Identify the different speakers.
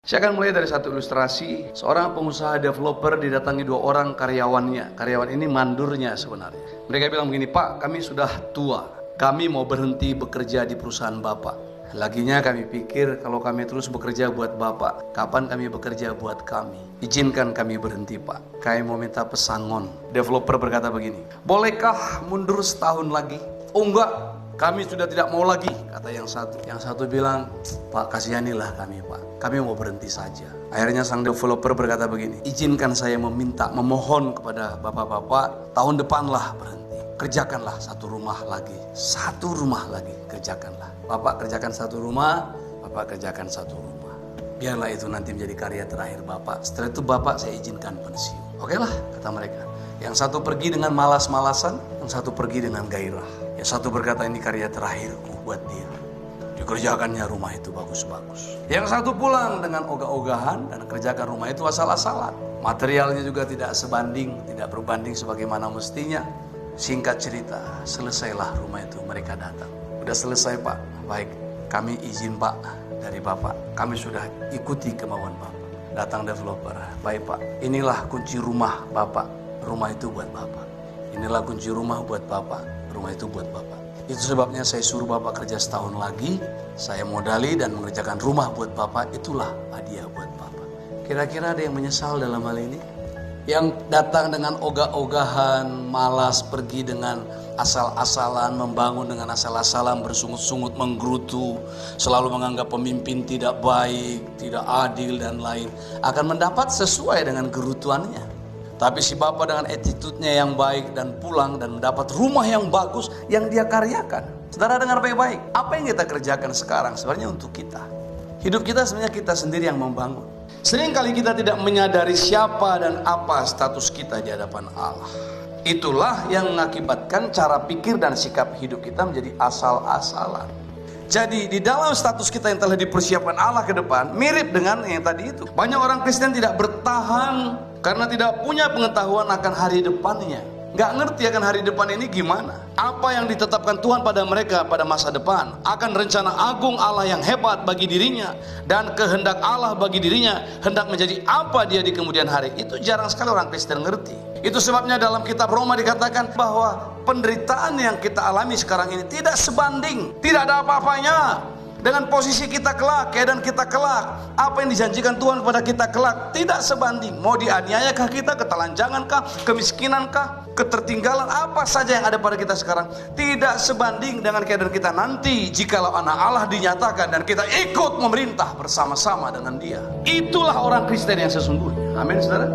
Speaker 1: Saya akan mulai dari satu ilustrasi. Seorang pengusaha developer didatangi 2 orang karyawannya. Karyawan ini mandurnya sebenarnya. Mereka bilang begini, "Pak, kami sudah tua. Kami mau berhenti bekerja di perusahaan Bapak. Laginya kami pikir kalau kami terus bekerja buat Bapak, kapan kami bekerja buat kami? Izinkan kami berhenti, Pak. Kami mau minta pesangon." Developer berkata begini, "Bolehkah mundur setahun lagi?" "Oh enggak, kami sudah tidak mau lagi," kata yang satu. Yang satu bilang, "Pak, kasihanilah kami, Pak. Kami mau berhenti saja." Akhirnya sang developer berkata begini, "Izinkan saya memohon kepada bapak-bapak, tahun depanlah berhenti. Kerjakanlah 1 rumah lagi. 1 rumah lagi kerjakanlah. Bapak kerjakan 1 rumah, Bapak kerjakan 1 rumah. Biarlah itu nanti menjadi karya terakhir Bapak. Setelah itu Bapak saya izinkan pensiun." "Oke lah," kata mereka. Yang satu pergi dengan malas-malasan, yang satu pergi dengan gairah. Yang satu berkata, "Ini karya terakhirku buat dia. Dikerjakannya rumah itu bagus-bagus." Yang satu pulang dengan ogah-ogahan dan kerjakan rumah itu asal-asalan. Materialnya juga tidak sebanding, tidak berbanding sebagaimana mestinya. Singkat cerita, selesailah rumah itu, mereka datang. "Udah selesai, Pak." "Baik, kami izin, Pak, dari Bapak. Kami sudah ikuti kemauan Bapak." Datang developer, "Baik, Pak, inilah kunci rumah Bapak. Rumah itu buat Bapak. Inilah kunci rumah buat Bapak. Rumah itu buat Bapak. Itu sebabnya saya suruh Bapak kerja setahun lagi. Saya modali dan mengerjakan rumah buat Bapak. Itulah hadiah buat Bapak." Kira-kira ada yang menyesal dalam hal ini? Yang datang dengan ogah-ogahan, malas, pergi dengan asal-asalan, membangun dengan asal-asalan, bersungut-sungut, menggerutu, selalu menganggap pemimpin tidak baik, tidak adil dan lain, akan mendapat sesuai dengan gerutuannya. Tapi si bapak dengan attitude-nya yang baik dan pulang dan mendapat rumah yang bagus yang dia karyakan. Saudara dengar baik-baik, apa yang kita kerjakan sekarang sebenarnya untuk kita. Hidup kita sebenarnya kita sendiri yang membangun. Seringkali kita tidak menyadari siapa dan apa status kita di hadapan Allah. Itulah yang mengakibatkan cara pikir dan sikap hidup kita menjadi asal-asalan. Jadi di dalam status kita yang telah dipersiapkan Allah ke depan, mirip dengan yang tadi itu. Banyak orang Kristen tidak bertahan karena tidak punya pengetahuan akan hari depannya. Gak ngerti akan hari depan ini gimana. Apa yang ditetapkan Tuhan pada mereka pada masa depan. Akan rencana agung Allah yang hebat bagi dirinya. Dan kehendak Allah bagi dirinya. Hendak menjadi apa dia di kemudian hari. Itu jarang sekali orang Kristen ngerti. Itu sebabnya dalam kitab Roma dikatakan bahwa penderitaan yang kita alami sekarang ini tidak sebanding. Tidak ada apa-apanya dengan posisi kita kelak, keadaan kita kelak. Apa yang dijanjikan Tuhan kepada kita kelak tidak sebanding. Mau dianiayakah kita, ketelanjangankah, kemiskinankah, ketertinggalan, apa saja yang ada pada kita sekarang tidak sebanding dengan keadaan kita nanti jikalau anak Allah dinyatakan dan kita ikut memerintah bersama-sama dengan Dia. Itulah orang Kristen yang sesungguhnya. Amin, saudara.